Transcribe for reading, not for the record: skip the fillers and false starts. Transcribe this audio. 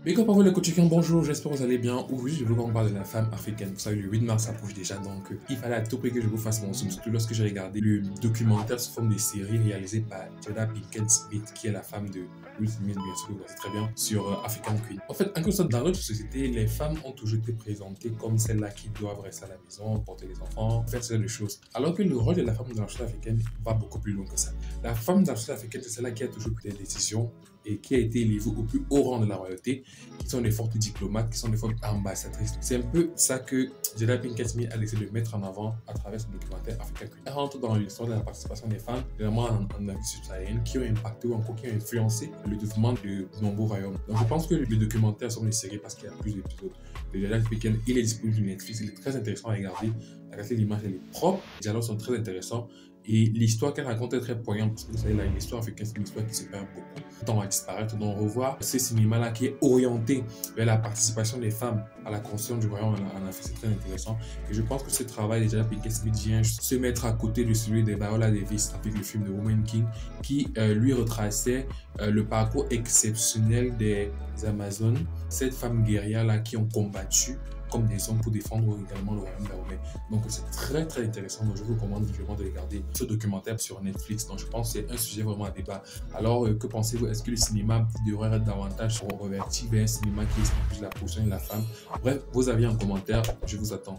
Big up à vous les coachings, bonjour, j'espère que vous allez bien. Aujourd'hui, je veux qu'on parle de la femme africaine. Vous savez, le 8 mars approche déjà, donc il fallait à tout prix que je vous fasse mon zoom, surtout lorsque j'ai regardé le documentaire sous forme de série réalisé par Jada Pinkett Smith, qui est la femme de Will Smith, bien sûr, vous connaissez très bien, sur African Queen. En fait, en quelque sorte, dans notre société, les femmes ont toujours été présentées comme celles-là qui doivent rester à la maison, porter les enfants, faire ce genre de choses. Alors que le rôle de la femme dans la société africaine va beaucoup plus loin que ça. La femme dans la société africaine, c'est celle-là qui a toujours pris des décisions et qui a été élevée au plus haut rang de la royauté, qui sont des fortes diplomates, qui sont des fortes ambassadrices. C'est un peu ça que Jada Pinkett Smith a décidé de mettre en avant à travers ce documentaire African Queen. Elle rentre dans l'histoire de la participation des femmes, notamment en Afrique subsaharienne, qui ont impacté ou encore qui ont influencé le développement de nombreux royaumes. Donc je pense que le documentaire sur les séries, parce qu'il y a plus d'épisodes de Jada Pinkett, il est disponible sur Netflix, il est très intéressant à regarder. La qualité de l'image, elle est propre, les dialogues sont très intéressants. Et l'histoire qu'elle raconte est très poignante parce que vous savez, là, l'histoire africaine, c'est une histoire qui se perd beaucoup de temps à disparaître. Donc, on revoit ce cinéma-là qui est orienté vers la participation des femmes à la construction du royaume en Afrique. C'est très intéressant. Et je pense que ce travail, déjà, Pinkett Smith vient se mettre à côté de celui de Viola Davis avec le film de Woman King qui lui retraçait le parcours exceptionnel des Amazones, cette femme guerrière-là qui ont combattu comme des hommes pour défendre également le royaume dahomey. Donc c'est très très intéressant. Donc je vous recommande vivement de regarder ce documentaire sur Netflix. Donc je pense que c'est un sujet vraiment à débat. Alors que pensez-vous? Est-ce que le cinéma devrait être davantage reverti vers un cinéma qui explique plus la position de la femme? Bref, vos avis en commentaire, je vous attends.